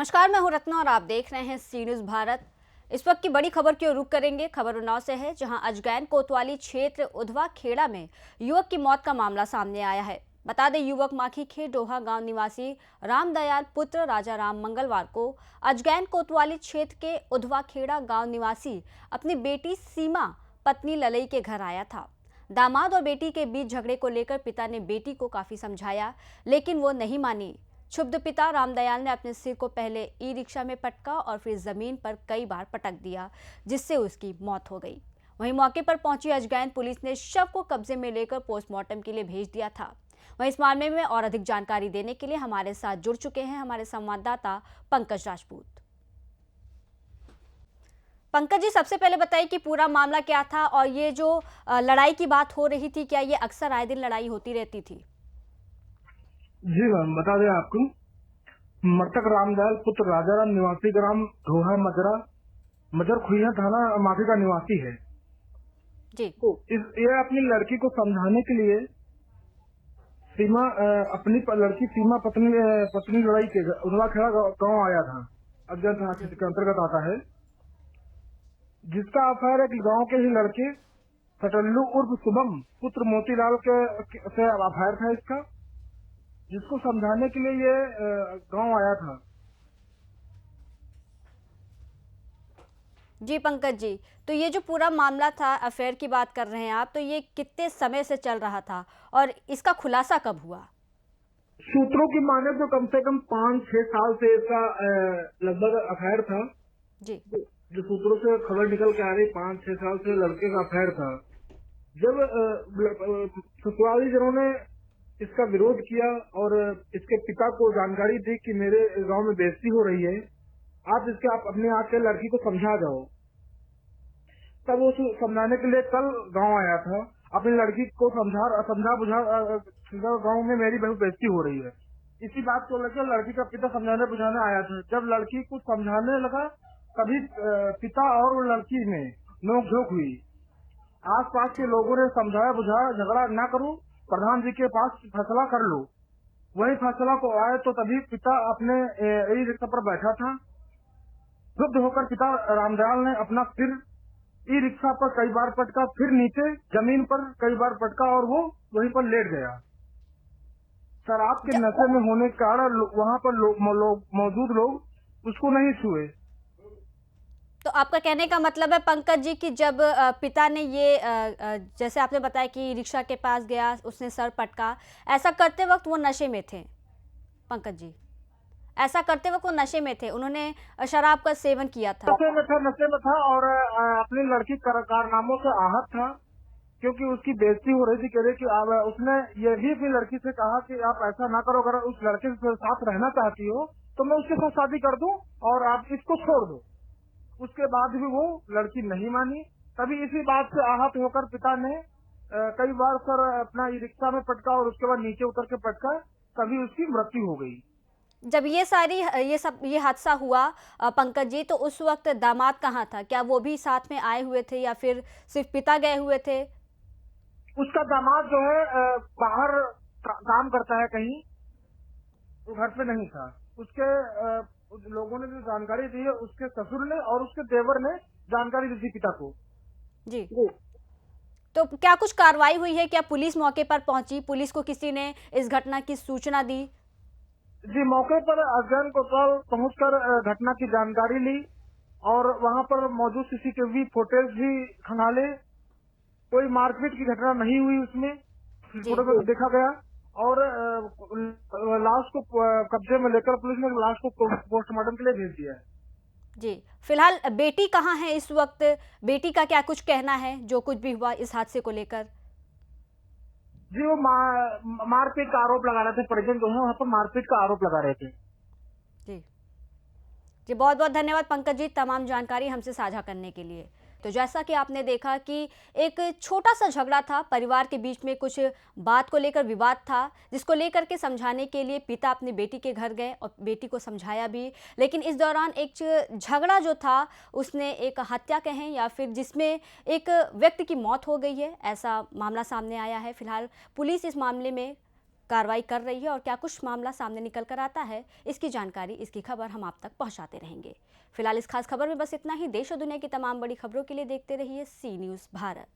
नमस्कार, मैं हूं रत्ना और आप देख रहे हैं सी न्यूज़ भारत। इस वक्त की बड़ी खबर की ओर रुख करेंगे। खबर उन्नाव से है, जहां अजगैन कोतवाली क्षेत्र उधवा खेड़ा में युवक की मौत का मामला सामने आया है। बता दें, युवक माखीखेड़ डोहा गांव निवासी रामदयाल पुत्र राजा राम मंगलवार को अजगैन कोतवाली क्षेत्र के उधवा खेड़ा गांव निवासी अपनी बेटी सीमा पत्नी ललई के घर आया था। दामाद और बेटी के बीच झगड़े को लेकर पिता ने बेटी को काफी समझाया, लेकिन वो नहीं मानी। क्षुब्ध पिता रामदयाल ने अपने सिर को पहले ई रिक्शा में पटका और फिर जमीन पर कई बार पटक दिया, जिससे उसकी मौत हो गई। वहीं मौके पर पहुंची अजगैन पुलिस ने शव को कब्जे में लेकर पोस्टमार्टम के लिए भेज दिया था। वहीं इस मामले में और अधिक जानकारी देने के लिए हमारे साथ जुड़ चुके हैं हमारे संवाददाता पंकज राजपूत। पंकज जी, सबसे पहले बताइए कि पूरा मामला क्या था और ये जो लड़ाई की बात हो रही थी, क्या ये अक्सर आए दिन लड़ाई होती रहती थी? जी मैम, बता दें आपको, मृतक रामदयाल पुत्र राजाराम निवासी ग्राम ढोहा मजर खुइया थाना माफी का निवासी है। जी। तो ये अपनी लड़की को समझाने के लिए अपनी लड़की सीमा पत्नी लड़ाई के उधवा खेड़ा गाँव आया था। अज्ञात थाना क्षेत्र के अंतर्गत आता है, जिसका अफेयर एक गाँव के ही लड़के सटल्लू उर्फ शुभम पुत्र मोतीलाल से अफेयर था इसका, जिसको समझाने के लिए ये गांव आया था। जी पंकज जी, तो ये जो पूरा मामला था, अफेयर की बात कर रहे हैं आप, तो ये कितने समय से चल रहा था और इसका खुलासा कब हुआ? सूत्रों की माने तो कम से कम 5-6 साल से इसका लगभग अफेयर था। जी। जो सूत्रों से खबर निकल के आ रही, 5-6 साल से लड़के का अफेयर था। जब ससुराली जनों ने इसका विरोध किया और इसके पिता को जानकारी दी कि मेरे गांव में बेइज्जती हो रही है, आप अपने आके लड़की को समझा जाओ, तब वो समझाने के लिए कल गांव आया था। अपनी लड़की को समझा बुझा गांव में मेरी बहुत बेइज्जती हो रही है, इसी बात को लेकर लड़की का पिता समझाने बुझाने आया था। जब लड़की को समझाने लगा, तभी पिता और लड़की में नोकझोंक हुई। आसपास के लोगों ने समझाया बुझाया, झगड़ा न करो, प्रधान जी के पास फैसला कर लो। वही फैसला को आए तो तभी पिता अपने ई रिक्शा पर बैठा था। क्रुद्ध होकर पिता रामदयाल ने अपना सिर ई रिक्शा पर कई बार पटका, फिर नीचे जमीन पर कई बार पटका और वो वहीं पर लेट गया। शराब के नशे में होने के कारण वहाँ पर मौजूद लोग उसको नहीं छुए। तो आपका कहने का मतलब है पंकज जी कि जब पिता ने ये जैसे आपने बताया कि रिक्शा के पास गया, उसने सर पटका, ऐसा करते वक्त वो नशे में थे? पंकज जी, ऐसा करते वक्त वो नशे में थे, उन्होंने शराब का सेवन किया था? नशे में था और अपनी लड़की कारनामों से आहत था, क्योंकि उसकी बेइज्जती हो रही थी। कह रही कि उसने ये भी अपनी लड़की से कहा कि आप ऐसा ना करो, अगर उस लड़के के साथ रहना चाहती हो तो मैं उसके साथ शादी कर दूं और आप इसको छोड़ दो। उसके बाद भी वो लड़की नहीं मानी। तभी इसी बात से आहत होकर पिता ने कई बार सर अपना ई रिक्शा में पटका और उसके बाद नीचे उतर के पटका, तभी उसकी मृत्यु हो गई। जब ये हादसा हुआ पंकज जी, तो उस वक्त दामाद कहाँ था? क्या वो भी साथ में आए हुए थे या फिर सिर्फ पिता गए हुए थे? उसका दामाद जो है बाहर काम करता है कहीं, वो घर पे नहीं था। उसके लोगों ने जो जानकारी दी है, उसके ससुर ने और उसके देवर ने जानकारी दी थी पिता को। जी। तो क्या कुछ कार्रवाई हुई है? क्या पुलिस मौके पर पहुंची? पुलिस को किसी ने इस घटना की सूचना दी? जी, मौके पर अजगैन कोतवाल पहुंचकर घटना की जानकारी ली और वहां पर मौजूद सीसीटीवी फुटेज भी खंगाले। कोई मारपीट की घटना नहीं हुई उसमें, फोटो में देखा गया। और लाश को कब्जे में लेकर पुलिस ने लाश को पोस्टमार्टम के लिए भेज दिया है। जी, फिलहाल बेटी कहाँ है इस वक्त? बेटी का क्या कुछ कहना है जो कुछ भी हुआ इस हादसे को लेकर? जी, वो मारपीट का आरोप लगा रहे थे, परिजन जो है वहाँ पर मारपीट का आरोप लगा रहे थे। जी जी, बहुत बहुत धन्यवाद पंकज जी, तमाम जानकारी हमसे साझा करने के लिए। तो जैसा कि आपने देखा कि एक छोटा सा झगड़ा था, परिवार के बीच में कुछ बात को लेकर विवाद था, जिसको लेकर के समझाने के लिए पिता अपनी बेटी के घर गए और बेटी को समझाया भी, लेकिन इस दौरान एक झगड़ा जो था उसने एक हत्या कहें या फिर जिसमें एक व्यक्ति की मौत हो गई है, ऐसा मामला सामने आया है। फिलहाल पुलिस इस मामले में कार्रवाई कर रही है और क्या कुछ मामला सामने निकल कर आता है, इसकी जानकारी, इसकी खबर हम आप तक पहुंचाते रहेंगे। फिलहाल इस खास खबर में बस इतना ही। देश और दुनिया की तमाम बड़ी खबरों के लिए देखते रहिए सी न्यूज़ भारत।